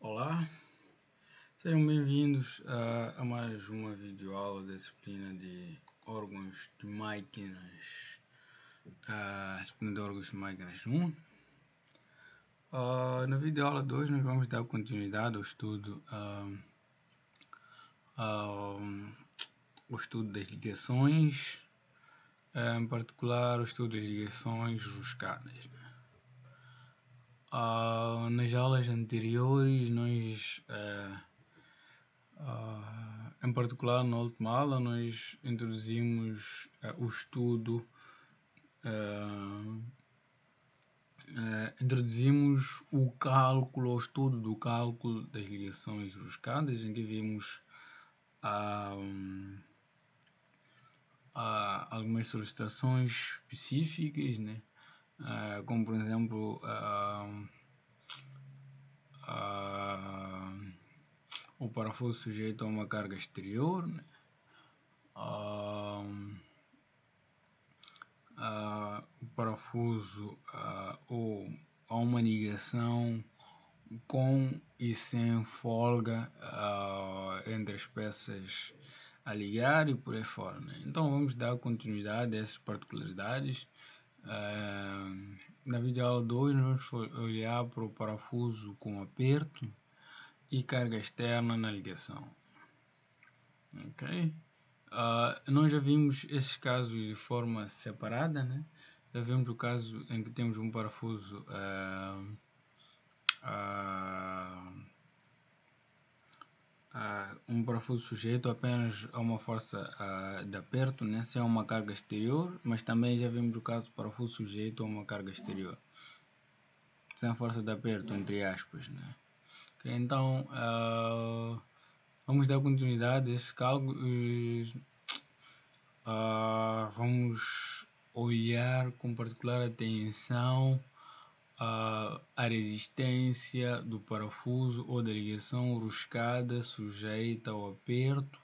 Olá, sejam bem-vindos a mais uma videoaula da disciplina de órgãos de máquinas, a disciplina de órgãos de máquinas 1. Na videoaula 2 nós vamos dar continuidade ao estudo, ao estudo das ligações, em particular o estudo das ligações ruscadas. Nas aulas anteriores nós em particular, na última aula, nós introduzimos o estudo, introduzimos o estudo do cálculo das ligações ruscadas, em que vimos algumas solicitações específicas, né? Como por exemplo o parafuso sujeito a uma carga exterior, né? O parafuso ou a uma ligação com e sem folga entre as peças a ligar e por aí fora, né? Então vamos dar continuidade a essas particularidades. Na videoaula 2 nós vamos olhar para o parafuso com aperto e carga externa na ligação. Ok? Nós já vimos esses casos de forma separada, né? Já vimos o caso em que temos um parafuso sujeito apenas a uma força de aperto, né? Sem uma carga exterior, mas também já vimos o caso do parafuso sujeito a uma carga exterior, sem a força de aperto, entre aspas, né? Okay, então, vamos dar continuidade a esses cálculos. Vamos olhar com particular atenção a resistência do parafuso ou da ligação ruscada sujeita ao aperto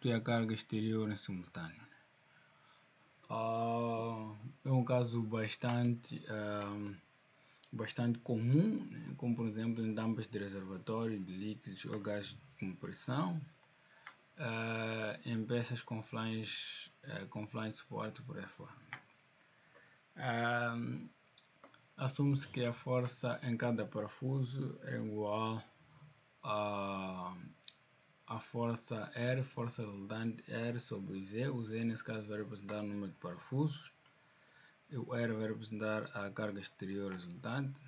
e a carga exterior em simultâneo. É um caso bastante comum, né? Como por exemplo em tampas de reservatório de líquidos ou gases de compressão, em peças com flange suporte por aí fora. Assume-se que a força em cada parafuso é igual a força R, força resultante R sobre o Z. O Z nesse caso vai representar o número de parafusos e o R vai representar a carga exterior resultante.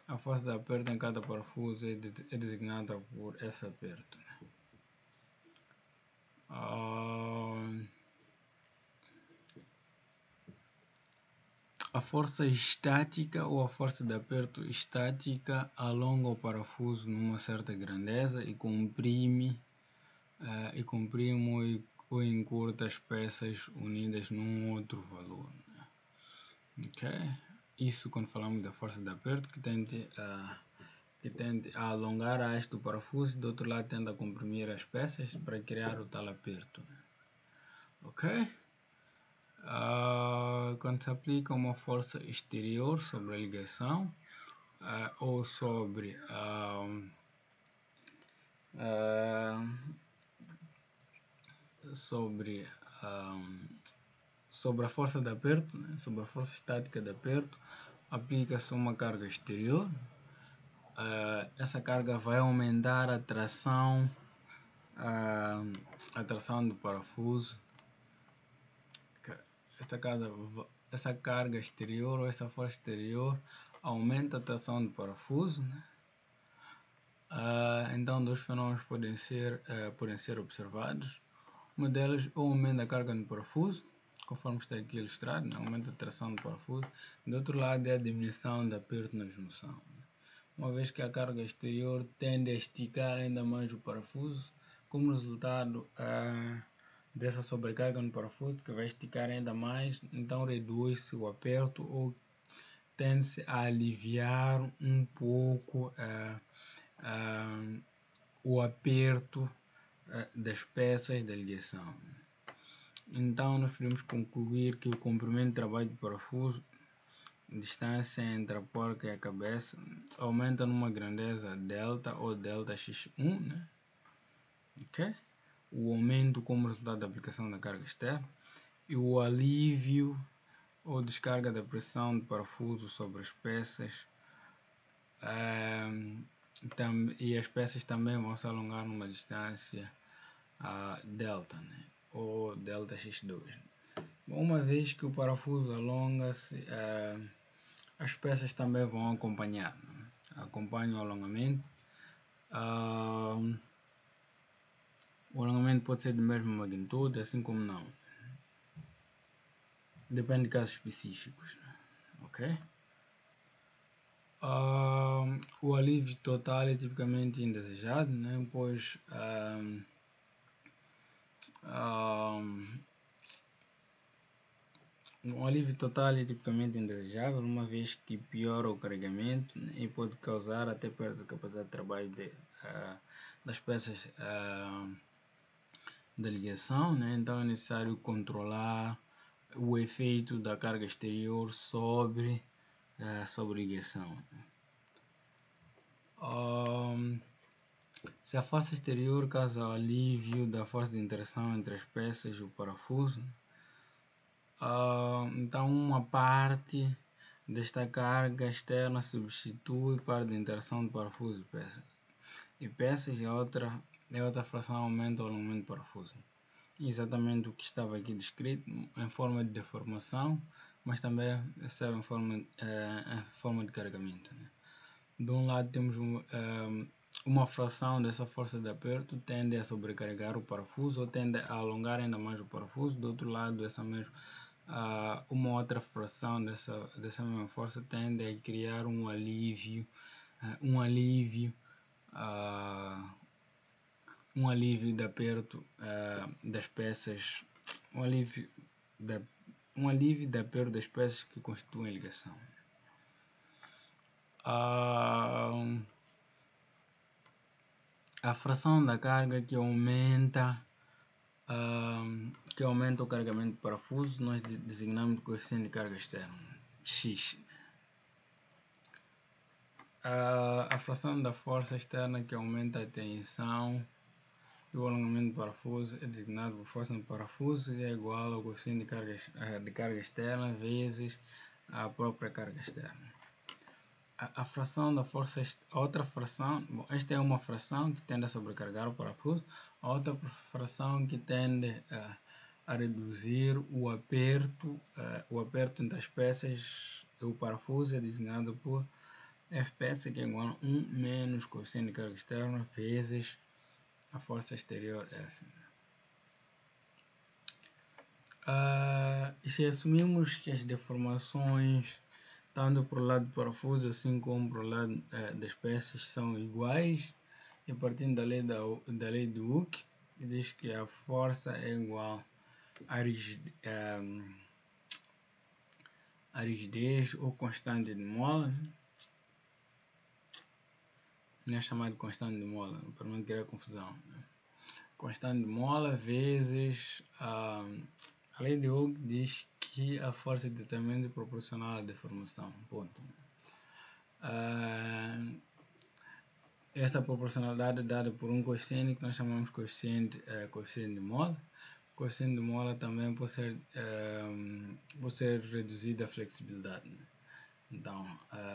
A força de aperto em cada parafuso é designada por F aperto. A força estática ou a força de aperto estática alonga o parafuso numa certa grandeza e comprime ou encurta as peças unidas num outro valor. Ok? Isso quando falamos da força de aperto que tende a alongar a haste do parafuso e do outro lado tende a comprimir as peças para criar o tal aperto. Ok? Quando se aplica uma força exterior sobre a ligação ou sobre a força de aperto, né? Sobre a força estática de aperto, aplica-se uma carga exterior. Essa carga vai aumentar a tração do parafuso. Essa carga exterior ou essa força exterior aumenta a tração do parafuso, né? Então dois fenômenos podem ser observados. Uma delas ou aumenta a carga no parafuso, conforme está aqui ilustrado, né? Aumenta a tração do parafuso. Do outro lado é a diminuição do aperto na junção, né? Uma vez que a carga exterior tende a esticar ainda mais o parafuso, como resultado dessa sobrecarga no parafuso que vai esticar ainda mais, então reduz-se o aperto ou tende-se a aliviar um pouco o aperto das peças da ligação. Então nós podemos concluir que o comprimento de trabalho do parafuso distância entre a porca e a cabeça aumenta numa grandeza delta ou delta x1, né? Ok? O aumento como resultado da aplicação da carga externa e o alívio ou descarga da pressão de parafuso sobre as peças, e as peças também vão se alongar numa distância delta, né? Ou delta x2. Uma vez que o parafuso alonga-se, as peças também vão acompanhar, né? Acompanham o alongamento. O alongamento pode ser de mesma magnitude, assim como não. Depende de casos específicos, né? Ok? O alívio total é tipicamente indesejado, né? Pois um alívio total é tipicamente indesejável, uma vez que piora o carregamento, né? E pode causar até perda de capacidade de trabalho das peças da ligação, né? Então é necessário controlar o efeito da carga exterior sobre a ligação. Se a força exterior causa alívio da força de interação entre as peças e o parafuso, então uma parte desta carga externa substitui parte da interação do parafuso e peças. E peças é outra fração aumenta o alongamento do parafuso. Exatamente o que estava aqui descrito em forma de deformação, mas também serve em forma de carregamento, né? De um lado temos uma fração dessa força de aperto tende a sobrecarregar o parafuso ou tende a alongar ainda mais o parafuso. Do outro lado, uma outra fração dessa mesma força tende a criar um alívio de aperto das peças, um alívio de aperto das peças que constituem a ligação. A fração da carga que aumenta o carregamento do parafuso, nós designamos o coeficiente de carga externa, X. A fração da força externa que aumenta a tensão e o alongamento do parafuso é designado por força no parafuso, e é igual ao coeficiente de carga externa vezes a própria carga externa. A fração da força, outra fração, esta é uma fração que tende a sobrecarregar o parafuso, a outra fração que tende a reduzir o aperto entre as peças e o parafuso é designado por Fpeça, que é igual a 1 menos coeficiente de carga externa vezes a força exterior F. E se assumirmos que as deformações tanto para o lado do parafuso assim como para o lado das peças são iguais, e partindo da lei de Hooke, que diz que a força é igual à rigidez ou constante de Mola, não é chamado de constante de Mola, para não criar confusão, né? Constante de Mola vezes a lei de Hooke diz que a força é diretamente proporcional à deformação, ponto. Esta proporcionalidade é dada por um coeficiente que nós chamamos de coeficiente de Mola. O coeficiente de Mola também pode ser reduzido a flexibilidade, né? Então,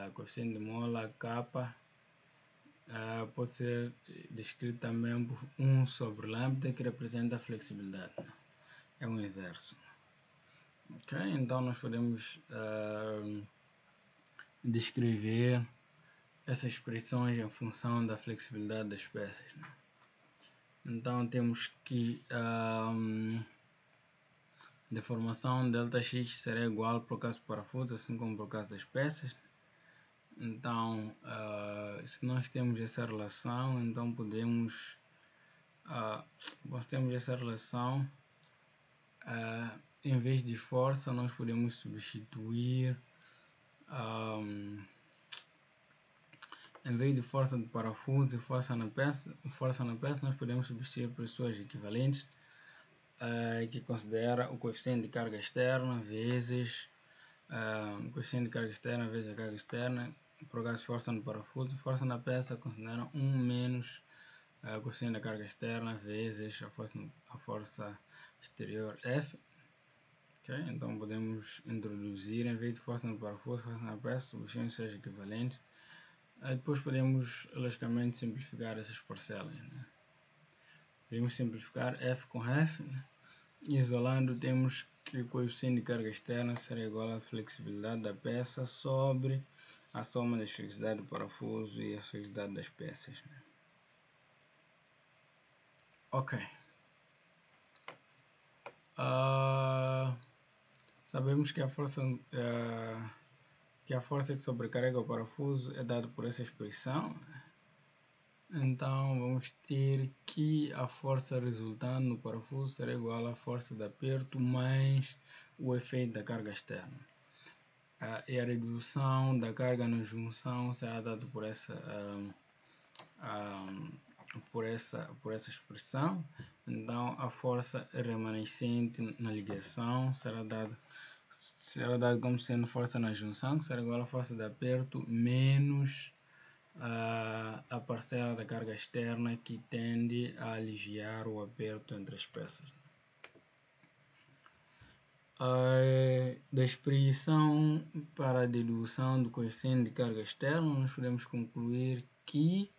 o coeficiente de Mola, kappa, pode ser descrito também por 1 sobre lambda, que representa a flexibilidade, né? É o inverso. Ok, então nós podemos descrever essas expressões em função da flexibilidade das peças, né? Então temos que deformação Δx será igual para o caso do parafuso, assim como para o caso das peças. Então, se nós temos essa relação, então podemos, em vez de força, nós podemos substituir, em vez de força de parafuso e força na peça, nós podemos substituir pessoas equivalentes, que considera o coeficiente de carga externa vezes coeficiente de carga externa vezes a carga externa, por acaso força no parafuso, força na peça considera 1 menos a coeficiente da carga externa vezes a força exterior F. Okay? Então podemos introduzir, em vez de força no parafuso, força na peça, substituindo sejam equivalentes. Depois podemos logicamente simplificar essas parcelas. Né? Podemos simplificar F com F, né? Isolando temos que o coeficiente de carga externa será igual à flexibilidade da peça sobre a soma das flexibilidades do parafuso e a flexibilidade das peças. Né? Ok. Sabemos que a força que sobrecarrega o parafuso é dada por essa expressão. Então vamos ter que a força resultante no parafuso será igual à força de aperto mais o efeito da carga externa. E a redução da carga na junção será dada por essa expressão. Então a força remanescente na ligação será dada como sendo força na junção, que será igual à força de aperto menos a parcela da carga externa que tende a aliviar o aperto entre as peças. Da expressão para a dedução do coeficiente de carga externa, nós podemos concluir que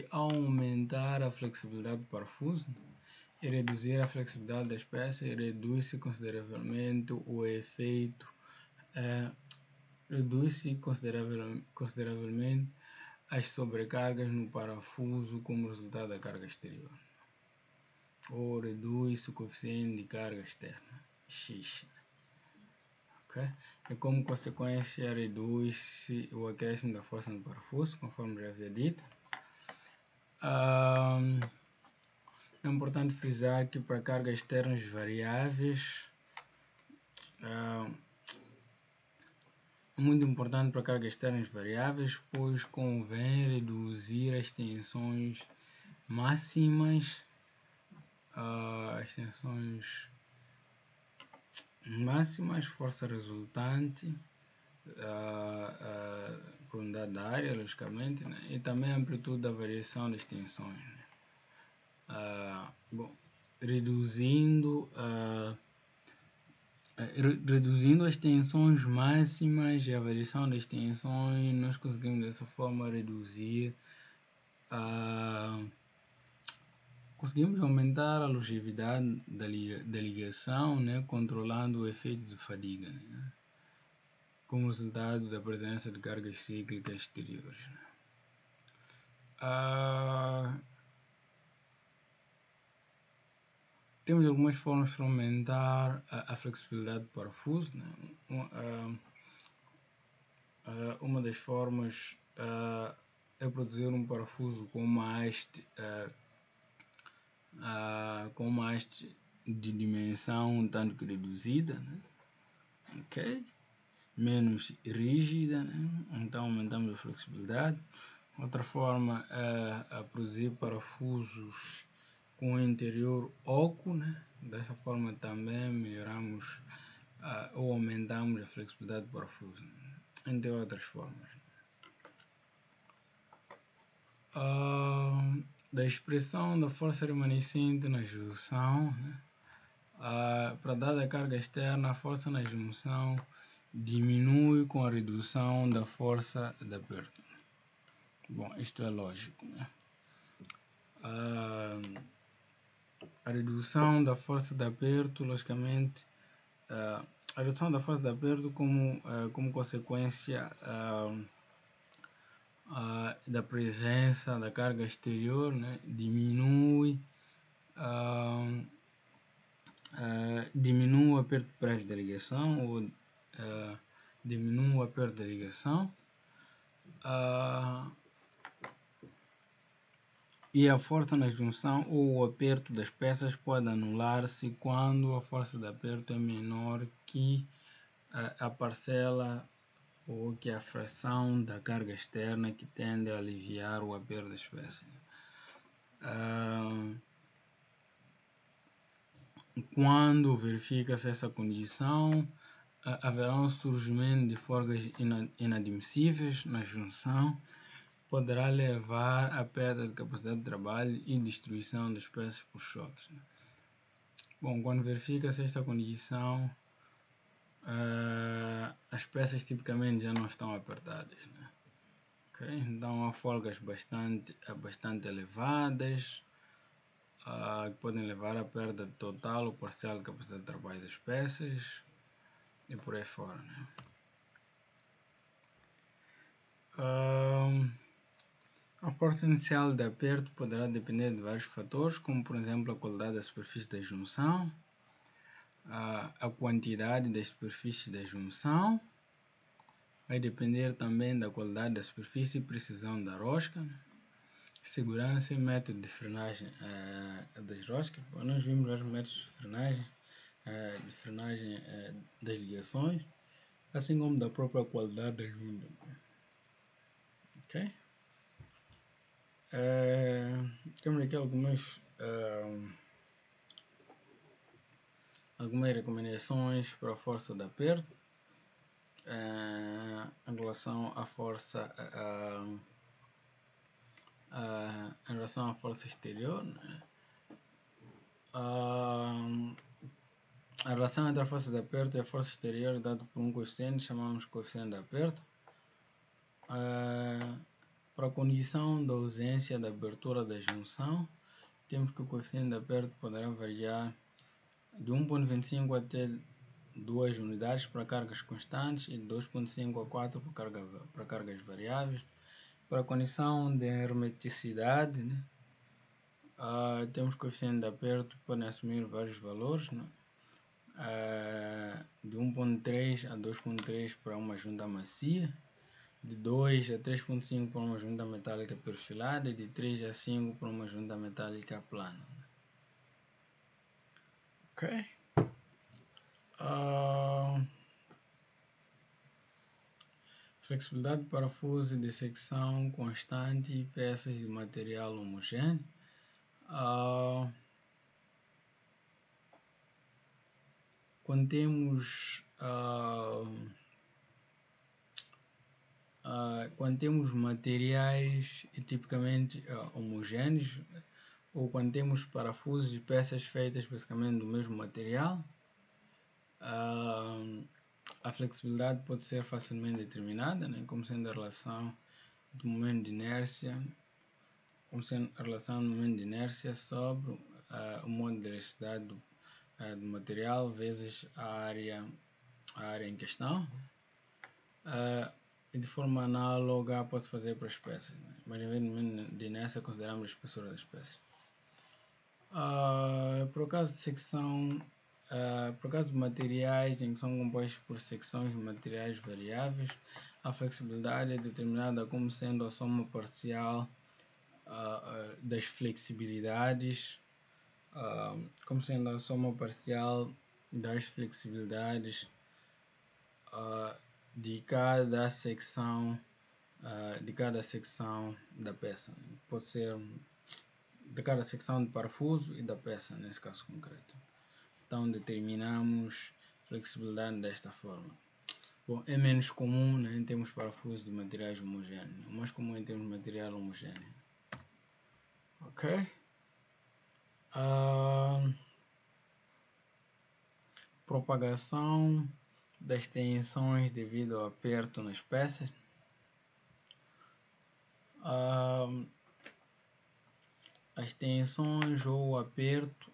ao aumentar a flexibilidade do parafuso e reduzir a flexibilidade das peças, reduz-se consideravelmente o efeito, reduz-se consideravelmente as sobrecargas no parafuso como resultado da carga exterior, ou reduz-se o coeficiente de carga externa, X. Okay? E como consequência reduz-se o acréscimo da força no parafuso, conforme já havia dito. É importante frisar que para cargas externas variáveis, muito importante para cargas externas variáveis, pois convém reduzir as tensões máximas, força resultante por unidade da área, logicamente, né? E também a amplitude da variação das tensões. Né? Reduzindo as tensões máximas e a variação das tensões, nós conseguimos dessa forma reduzir conseguimos aumentar a longevidade da ligação, né, controlando o efeito de fadiga, né, como resultado da presença de cargas cíclicas exteriores. Né. Temos algumas formas para aumentar a flexibilidade do parafuso. Né. Uma das formas é produzir um parafuso com uma haste de dimensão um tanto que reduzida, né? Ok? Menos rígida, né? Então aumentamos a flexibilidade. Outra forma é produzir parafusos com o interior oco, né? Dessa forma também melhoramos ou aumentamos a flexibilidade do parafuso, né? Entre outras formas. Da expressão da força remanescente na junção, né? Para dada carga externa, a força na junção diminui com a redução da força de aperto. Bom, isto é lógico, né? A redução da força de aperto, logicamente, a redução da força de aperto como consequência da presença da carga exterior, né, diminui o aperto prévio da ligação ou diminui o aperto da ligação e a força na junção ou o aperto das peças pode anular-se quando a força de aperto é menor que a parcela ou que a fração da carga externa que tende a aliviar o aperto das peças. quando verifica-se essa condição, haverá um surgimento de folgas inadmissíveis na junção, poderá levar à perda de capacidade de trabalho e destruição das peças por choques. Bom, quando verifica-se esta condição, as peças tipicamente já não estão apertadas, né? Okay? Então há folgas bastante elevadas, que podem levar à perda total ou parcial de capacidade de trabalho das peças e por aí fora, né? A força inicial de aperto poderá depender de vários fatores, como por exemplo a qualidade da superfície da junção, a quantidade das superfícies da junção, vai depender também da qualidade da superfície e precisão da rosca, né? Segurança e método de frenagem das roscas. Bom, nós vimos os métodos de frenagem das ligações, assim como da própria qualidade da junta. Ok? Temos aqui algumas recomendações para a força de aperto em relação à força em relação à força exterior, né? A relação entre a força de aperto e a força exterior é dada por um coeficiente, chamamos de coeficiente de aperto. Para a condição da ausência da abertura da junção, temos que o coeficiente de aperto poderá variar de 1,25 até 2 unidades para cargas constantes e de 2,5 a 4 para cargas variáveis. Para a condição de hermeticidade, né? Temos coeficiente de aperto que podem assumir vários valores, né? De 1,3 a 2,3 para uma junta macia, de 2 a 3,5 para uma junta metálica perfilada e de 3 a 5 para uma junta metálica plana. Ok. Flexibilidade de parafuso de secção constante e peças de material homogêneo. Quando temos materiais tipicamente homogêneos, ou quando temos parafusos e peças feitas basicamente do mesmo material, a flexibilidade pode ser facilmente determinada, né, como sendo a relação do momento de inércia, sobre o modo de elasticidade do material vezes a área em questão. E de forma análoga pode-se fazer para as peças, né? Mas em vez de inércia consideramos a espessura das peças. Por acaso de secção, por acaso de materiais em que são compostos por secções de materiais variáveis, a flexibilidade é determinada como sendo a soma parcial das flexibilidades, como sendo a soma parcial das flexibilidades de cada secção da peça. Pode ser de cada secção de parafuso e da peça, nesse caso concreto. Então determinamos flexibilidade desta forma. Bom, é menos comum, né, em termos de parafusos de materiais homogêneos. O mais comum é em termos de material homogêneo. Ok? Propagação das tensões devido ao aperto nas peças. As tensões ou o aperto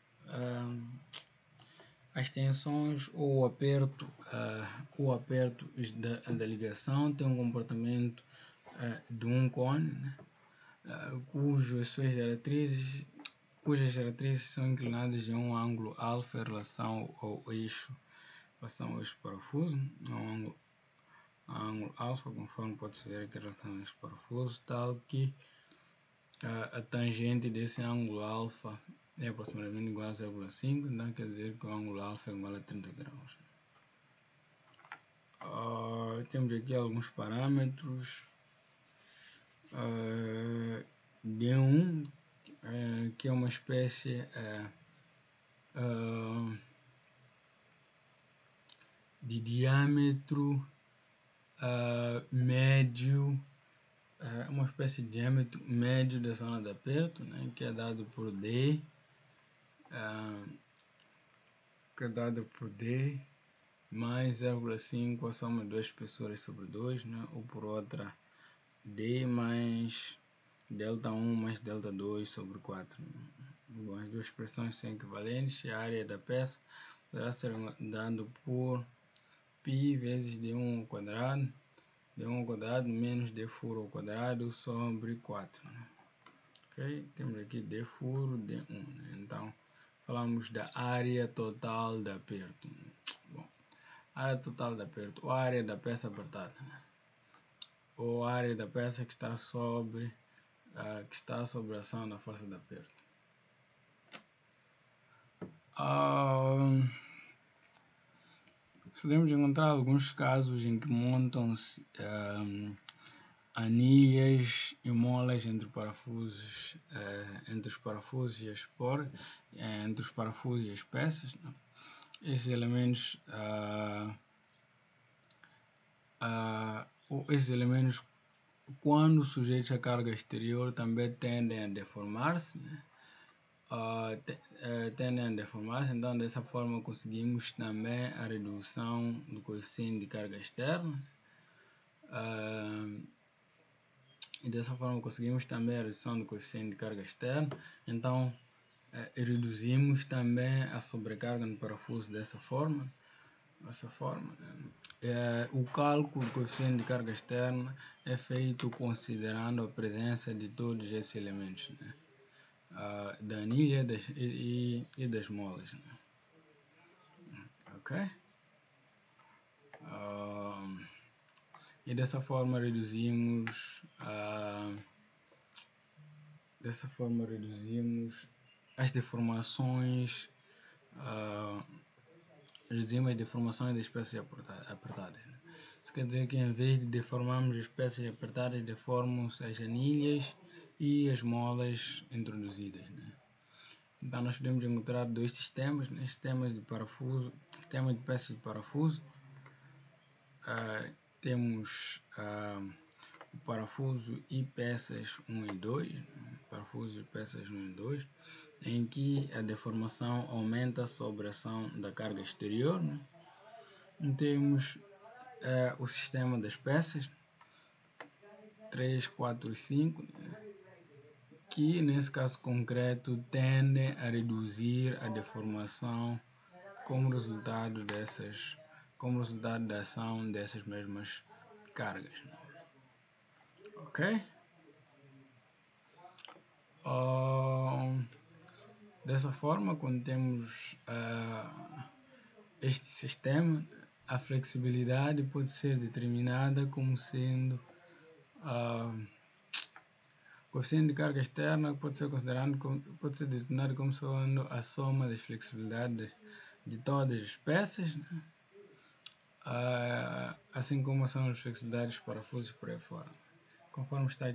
da ligação tem um comportamento de um cone, né, cujas diretrizes são inclinadas em um ângulo alfa em relação ao eixo parafuso, um ângulo alfa, conforme pode-se ver aqui em relação ao eixo parafuso, tal que a tangente desse ângulo alfa é aproximadamente igual a 0,5, então quer dizer que o ângulo alfa é igual a 30 graus. Temos aqui alguns parâmetros. D1, que é uma espécie de diâmetro médio, uma espécie de diâmetro médio da zona de aperto, né, que é dado por D, mais 0,5 a soma de duas espessuras sobre 2, né, ou por outra, D mais delta 1 mais delta 2 sobre 4. Bom, as duas expressões são equivalentes e a área da peça poderá ser dado por π vezes d1 ao quadrado, d1 ao quadrado menos d furo ao quadrado sobre 4. Né? Ok? Temos aqui d furo, d1. Né? Então, falamos da área total de aperto. Bom, área total de aperto, ou área da peça apertada, né? Ou área da peça que está sobre a ação da força de aperto. Podemos encontrar alguns casos em que montam-se anilhas e molas entre parafusos, entre os parafusos e as entre os parafusos e as peças. Né? Esses elementos, quando sujeitos à carga exterior, também tendem a deformar-se, né? Tendem a deformar-se, então dessa forma conseguimos também a redução do coeficiente de carga externa, e dessa forma conseguimos também a redução do coeficiente de carga externa, então reduzimos também a sobrecarga no parafuso dessa forma. O cálculo do coeficiente de carga externa é feito considerando a presença de todos esses elementos, né? Da anilha e das molas. Né? Ok? E dessa forma reduzimos as deformações, das peças apertadas. Né? Isso quer dizer que em vez de deformarmos as peças apertadas, deformam-se as anilhas e as molas introduzidas. Né? Então nós podemos encontrar dois sistemas, né? Sistema de peças de parafuso. Temos o parafuso e peças 1 e 2, parafuso e peças 1 e 2, em que a deformação aumenta sobre a ação da carga exterior. Né? E temos o sistema das peças 3, 4 e 5, né? Que nesse caso concreto tendem a reduzir a deformação como resultado da ação dessas mesmas cargas. Né? Ok? Dessa forma, quando temos este sistema, a flexibilidade pode ser determinada como sendo o coeficiente de carga externa pode ser determinado como sendo a soma das flexibilidades de todas as peças, né? Assim como são as flexibilidades dos parafusos por aí fora, conforme está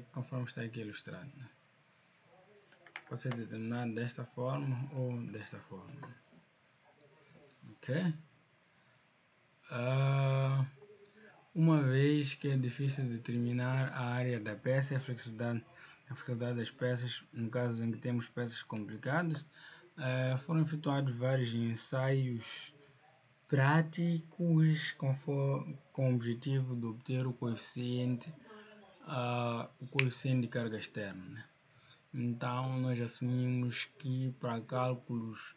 aqui ilustrado. Né? Pode ser determinado desta forma ou desta forma. Ok? Uma vez que é difícil determinar a área da peça e a flexibilidade das peças, no caso em que temos peças complicadas, foram efetuados vários ensaios práticos com o objetivo de obter o coeficiente de carga externa. Né? Então, nós assumimos que para cálculos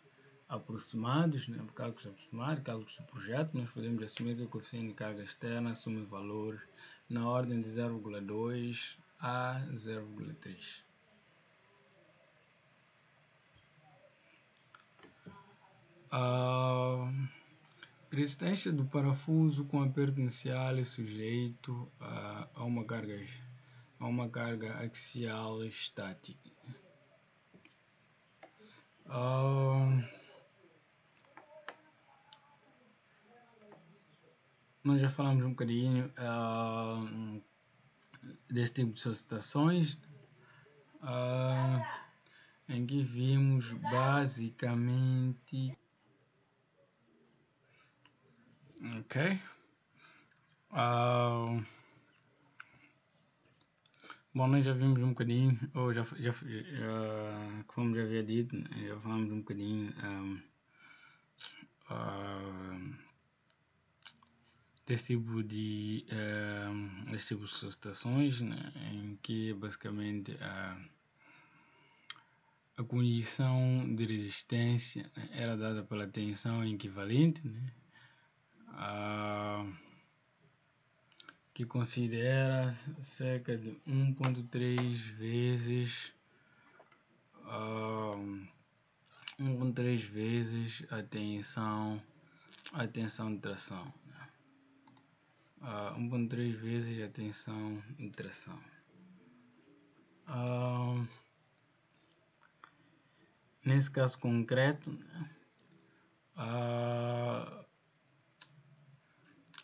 aproximados, né, cálculos de projeto, nós podemos assumir que o coeficiente de carga externa assume valores na ordem de 0,2 a 0,3. Resistência do parafuso com aperto inicial é sujeito a uma carga axial estática. Nós já falamos um bocadinho desse tipo de solicitações. em que vimos basicamente, ok? Bom, nós já vimos um bocadinho, ou como já havia dito, né, já falamos um bocadinho desse tipo de situações, né, em que basicamente a condição de resistência, né, era dada pela tensão equivalente, né, que considera cerca de 1.3 vezes 1.3 vezes a tensão de tração. 1.3 vezes a tensão de tração. Nesse caso concreto, né,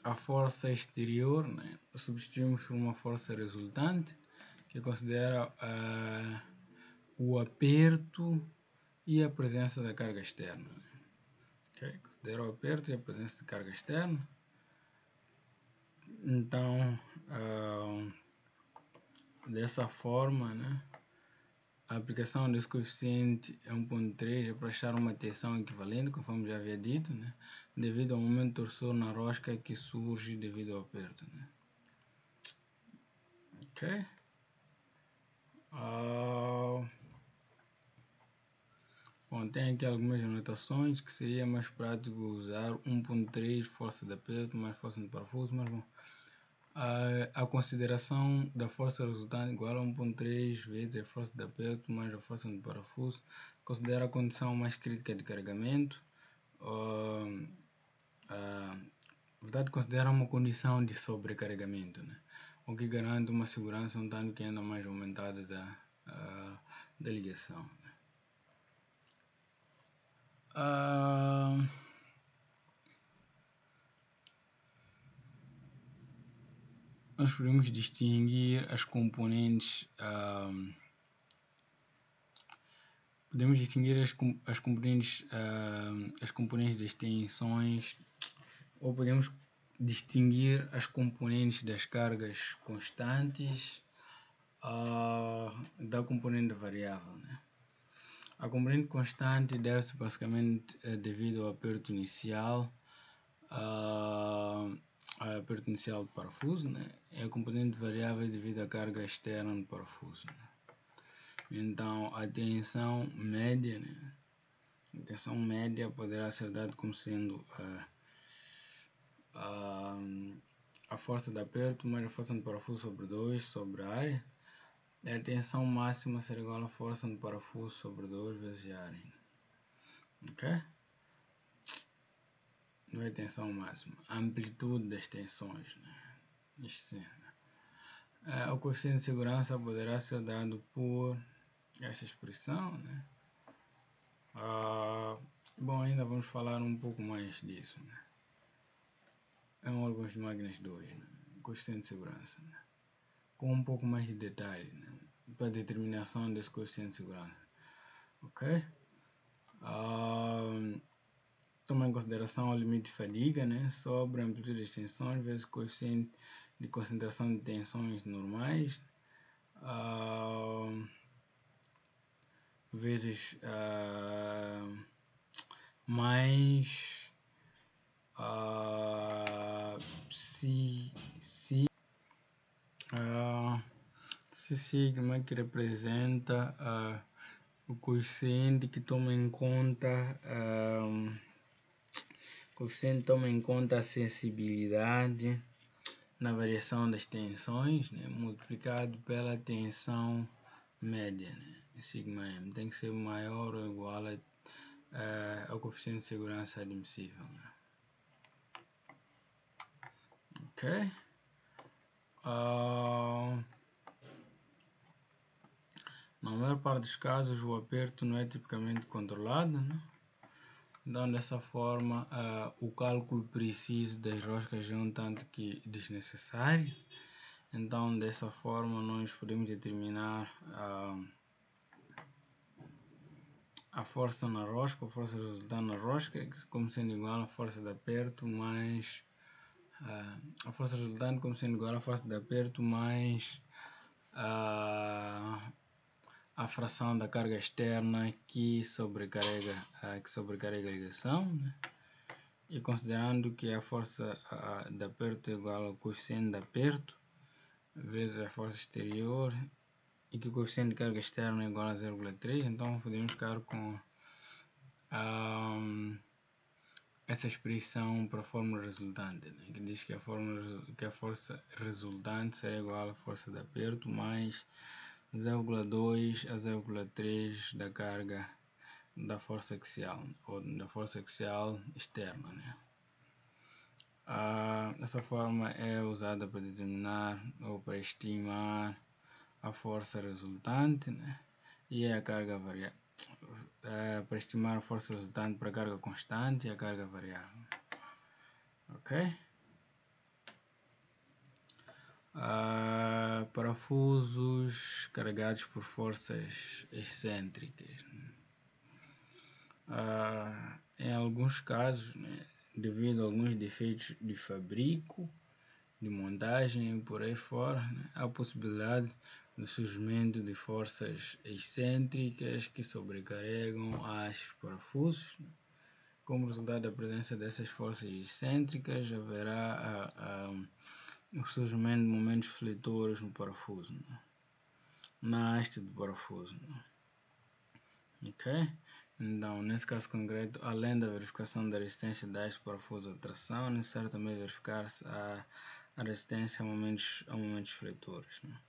a força exterior, né, substituímos por uma força resultante que considera o aperto e a presença da carga externa. Okay? Considera o aperto e a presença de carga externa. Então, dessa forma, né, a aplicação desse coeficiente 1.3 é para achar uma tensão equivalente, conforme já havia dito, né, devido ao momento torçor na rosca que surge devido ao aperto. Né. Ok? Bom, tem aqui algumas anotações que seria mais prático usar 1.3 força de aperto mais força de parafuso, mas bom, a consideração da força resultante igual a 1.3 vezes a força de aperto mais a força de parafuso considera a condição mais crítica de carregamento, na verdade considera uma condição de sobrecarregamento, né? O que garante uma segurança um tanto que ainda mais aumentada da ligação. Nós podemos distinguir as componentes as componentes das tensões, ou podemos distinguir as componentes das cargas constantes da componente variável, né? A componente constante deve-se basicamente devido ao aperto inicial, aperto inicial do parafuso, né? E a componente variável devido à carga externa do parafuso. Né? Então, a tensão média, né? A tensão média poderá ser dada como sendo a força de aperto mais a força do parafuso sobre 2 sobre a área. E a tensão máxima será igual à força do parafuso sobre 2 vezes a área. Ok? Não é tensão máxima, a amplitude das tensões. Né? Isto sim. Né? O coeficiente de segurança poderá ser dado por essa expressão. Né? Bom, ainda vamos falar um pouco mais disso. Né? É um órgão de máquinas 2, né? Coeficiente de segurança. Né? Com um pouco mais de detalhe, né? Para a determinação desse coeficiente de segurança. Ok? Toma em consideração o limite de fadiga, né, sobre a amplitude das tensões vezes o coeficiente de concentração de tensões normais, vezes mais sigma, que representa o coeficiente que toma em conta a sensibilidade na variação das tensões, né, multiplicado pela tensão média, né, sigma m, tem que ser maior ou igual ao coeficiente de segurança admissível. Né. Ok? Na maior parte dos casos o aperto não é tipicamente controlado, né? Então, dessa forma, o cálculo preciso das roscas é um tanto que desnecessário. Então, dessa forma, nós podemos determinar a força na rosca, a força resultante na rosca, como sendo igual à força de aperto mais a força resultante como sendo igual à força de aperto mais a fração da carga externa que sobrecarrega a ligação, né? E considerando que a força de aperto é igual ao coeficiente de aperto vezes a força exterior e que o coeficiente de carga externa é igual a 0,3, então podemos ficar com essa expressão para a fórmula resultante, né? Que diz que a força resultante será igual à força de aperto mais 0,2 a 0,3 da carga da força axial ou da força axial externa, né? Essa forma é usada para determinar ou para estimar a força resultante, né? E a carga variável. Para estimar a força resultante para a carga constante e a carga variável. Ok? Parafusos carregados por forças excêntricas. Em alguns casos, né, devido a alguns defeitos de fabrico, de montagem e por aí fora, né, há a possibilidade do surgimento de forças excêntricas que sobrecarregam as parafusos. Como resultado da presença dessas forças excêntricas, haverá o surgimento de momentos fletores no parafuso, né? Na haste do parafuso, né? Ok? Então, nesse caso concreto, além da verificação da resistência da haste do parafuso de tração, é necessário também verificar-se a resistência a momentos fletores, né?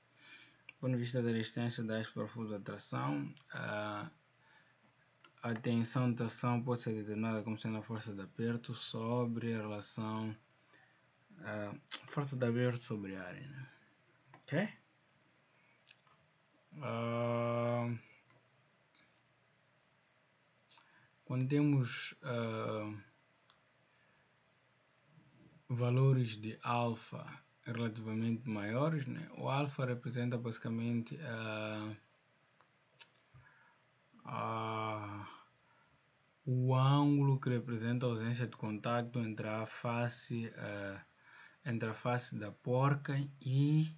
Do ponto de vista da resistência da haste do parafuso de tração, a tensão de tração pode ser determinada como sendo a força de aperto sobre a relação força de aperto sobre a área, né? Ok? Quando temos valores de alfa relativamente maiores, né? O alfa representa basicamente o ângulo que representa a ausência de contato entre a face da porca e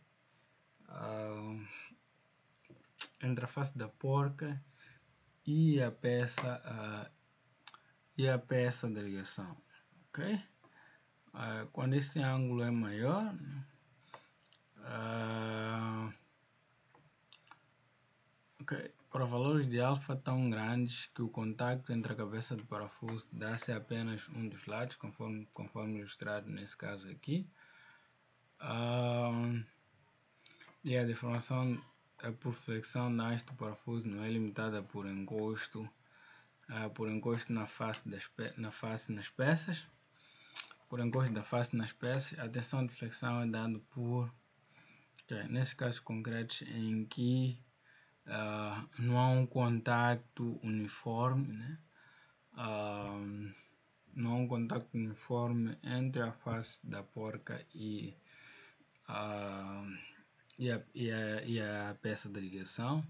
a peça da ligação, ok? Quando esse ângulo é maior, para valores de alfa tão grandes que o contacto entre a cabeça do parafuso dá-se apenas um dos lados, conforme ilustrado nesse caso aqui, e a deformação por flexão da haste do parafuso não é limitada por encosto na face nas peças. Por encosto da face nas peças, a tensão de flexão é dada por, nesses casos concretos em que não há um contacto uniforme, né? Não há um contacto uniforme entre a face da porca e a peça de ligação.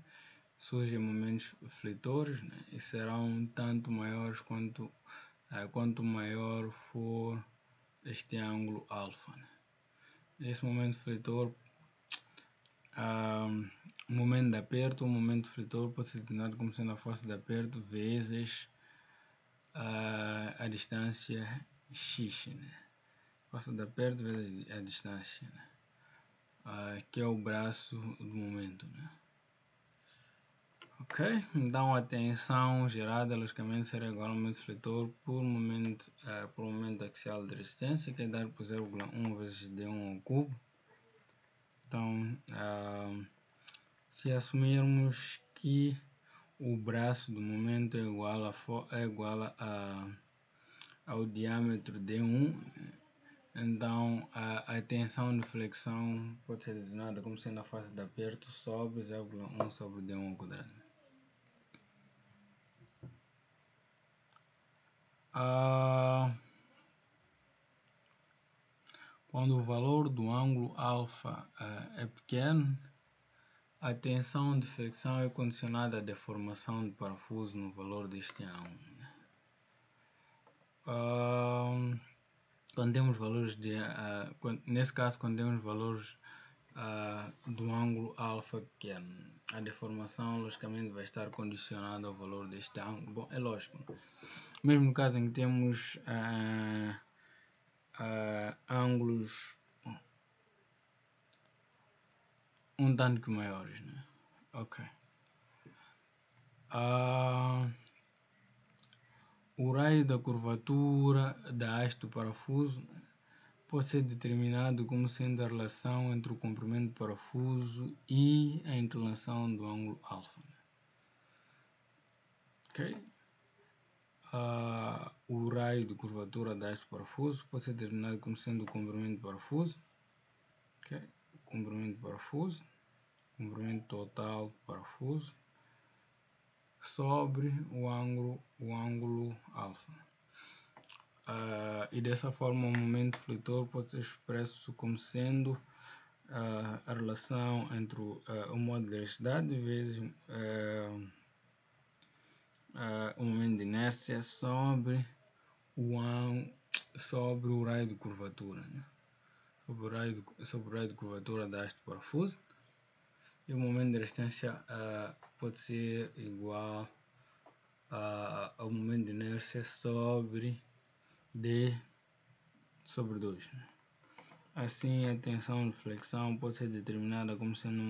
Surgem momentos fletores, né? E serão tanto maiores quanto maior for este ângulo alfa, né? Esse momento fletor, o momento de aperto, o momento fletor pode ser determinado como sendo a força de aperto vezes a distância x, né? Força de aperto vezes a distância, né? Que é o braço do momento, né? Ok? Então a tensão gerada logicamente será igual ao momento fletor por momento axial de resistência, que é dado por 0,1 vezes d1 ao cubo. Então, se assumirmos que o braço do momento é igual ao diâmetro d1, então a tensão de flexão pode ser designada como sendo a força de aperto sobre 0,1 sobre d1 ao quadrado. Quando o valor do ângulo alfa é pequeno, A tensão de flexão é condicionada à deformação do parafuso no valor deste ângulo. Quando temos valores nesse caso, quando temos valores do ângulo alfa pequeno, a deformação logicamente vai estar condicionada ao valor deste ângulo. Bom, é lógico. Mesmo no caso em que temos ângulos um tanto que maiores, né? Ok. O raio da curvatura da haste do parafuso pode ser determinado como sendo a relação entre o comprimento do parafuso e a inclinação do ângulo alfa. Ok? O raio de curvatura da haste do parafuso pode ser determinado como sendo o comprimento do parafuso. Ok? O comprimento do parafuso, comprimento total do parafuso, sobre o ângulo alfa. E dessa forma o momento fletor pode ser expresso como sendo a relação entre o modo de elasticidade vezes o momento de inércia sobre o raio de curvatura, né? sobre o raio de curvatura da haste do parafuso, e o momento de resistência pode ser igual ao momento de inércia sobre D sobre 2. Assim, a tensão de flexão pode ser determinada como sendo um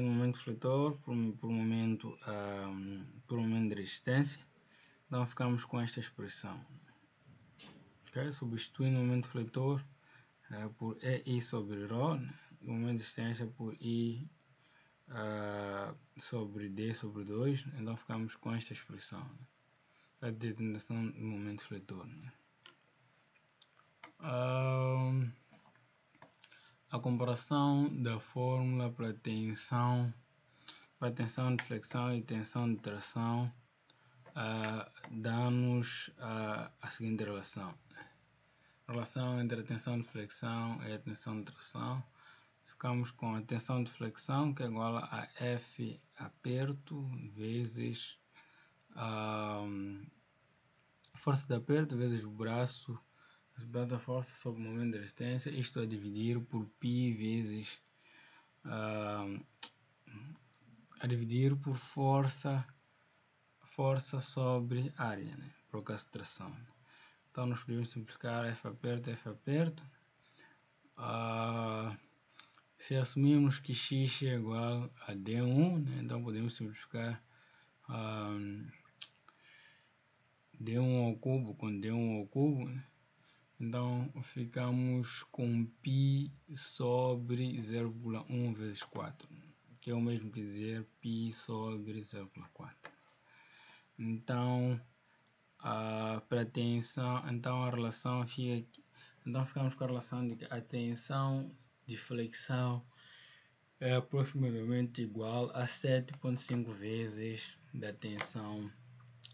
momento fletor por momento de resistência. Então ficamos com esta expressão. Okay? Substituindo o momento fletor por EI sobre ρ, o momento de resistência por I sobre D sobre 2, então ficamos com esta expressão, né? A determinação do momento fletor, né? A comparação da fórmula para tensão de flexão e tensão de tração dá-nos a seguinte relação. A relação entre a tensão de flexão e a tensão de tração. Ficamos com a tensão de flexão, que é igual a F aperto vezes força de aperto vezes o braço da força sobre o momento de resistência, isto a dividir por π vezes a dividir por força sobre área, né? Para o caso de tração. Então nós podemos simplificar F aperto. Se assumirmos que x é igual a D1, né? Então podemos simplificar D1 ao cubo com D1 ao cubo, né? Então ficamos com π sobre 0,1 vezes 4, que é o mesmo que dizer π sobre 0,4. Então, para a tensão, então a relação fica aqui. Então ficamos com a relação de que a tensão de flexão é aproximadamente igual a 7,5 vezes da tensão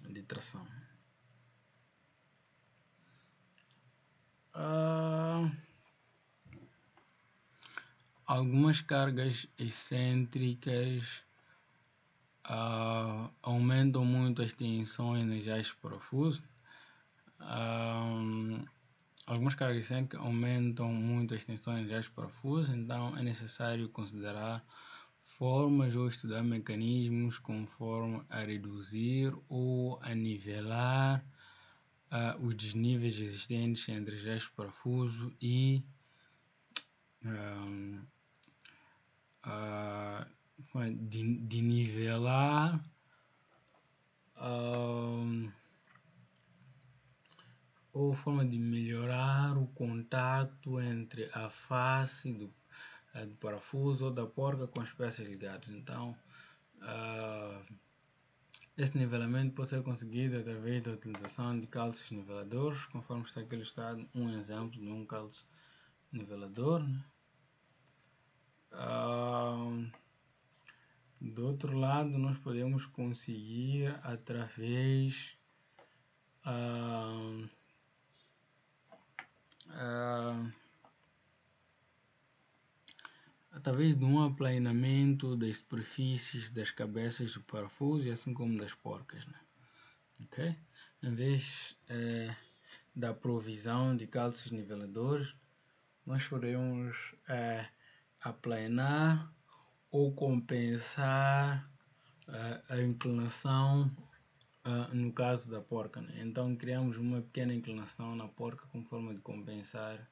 de tração. Algumas cargas excêntricas aumentam muito as tensões nas hastes de parafuso. Algumas cargas excêntricas aumentam muito as tensões nas hastes de parafuso, então é necessário considerar formas ou estudar mecanismos conforme a reduzir ou a nivelar os desníveis existentes entre as hastes de parafuso e de nivelar ou forma de melhorar o contato entre a face do parafuso ou da porca com as peças ligadas. Então, esse nivelamento pode ser conseguido através da utilização de calços niveladores, conforme está aqui ilustrado um exemplo de um calço nivelador, né? Do outro lado, nós podemos conseguir através através de um aplanamento das superfícies das cabeças do parafuso e assim como das porcas, né? Ok? Em vez da provisão de calços niveladores, nós podemos aplanar ou compensar a inclinação no caso da porca, né? Então criamos uma pequena inclinação na porca com forma de compensar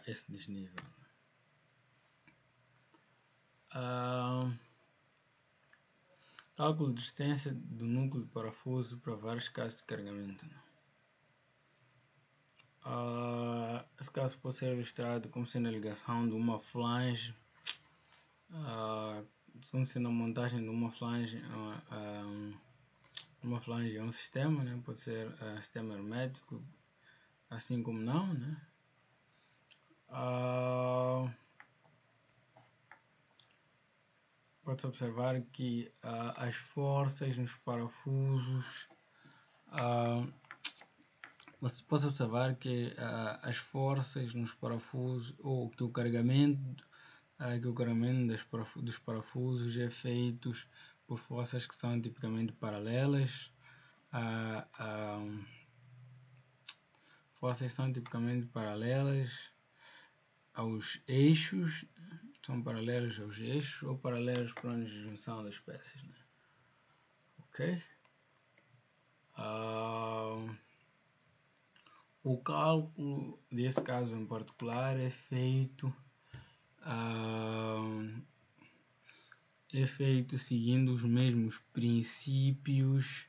esse desnível. Cálculo de distância do núcleo de parafuso para vários casos de carregamento. Esse caso pode ser ilustrado como sendo a ligação de uma flange, como sendo a montagem de uma flange a um sistema, né? Pode ser sistema hermético, assim como não, né? Pode-se observar que as forças nos parafusos pode observar que as forças nos parafusos ou que o carregamento dos parafusos é feito por forças que são tipicamente paralelas aos eixos, são paralelos aos eixos ou paralelos para a junção das peças, né? Ok? O cálculo desse caso em particular é feito seguindo os mesmos princípios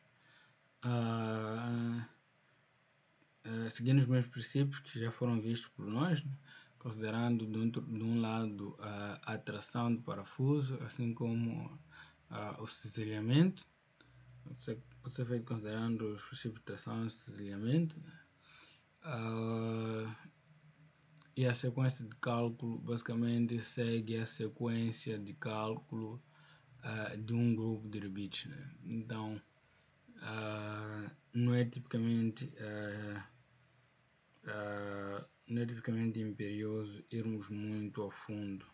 que já foram vistos por nós, né? Considerando de um lado a tração do parafuso, assim como o cisalhamento. Pode ser feito considerando os princípios de tração e cisalhamento, né? E a sequência de cálculo basicamente segue a sequência de cálculo de um grupo de rebites, né? Então não é tipicamente imperioso irmos muito a fundo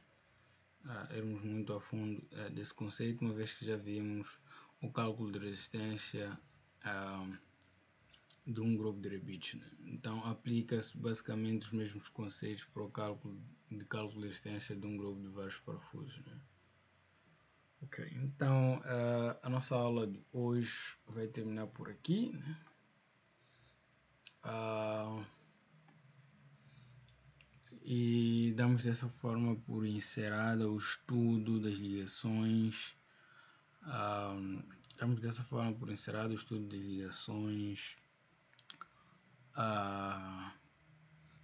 desse conceito, uma vez que já vimos o cálculo de resistência de um grupo de rebites, né? Então aplica-se basicamente os mesmos conceitos para o cálculo de resistência de um grupo de vários parafusos, né? Ok, então a nossa aula de hoje vai terminar por aqui, né? E damos dessa forma por encerrado o estudo das ligações.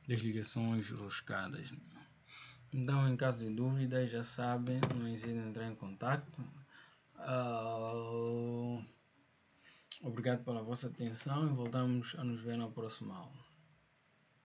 Das ligações roscadas, né? Então, em caso de dúvidas, já sabem, não hesitem em entrar em contato. Obrigado pela vossa atenção e voltamos a nos ver na próxima aula.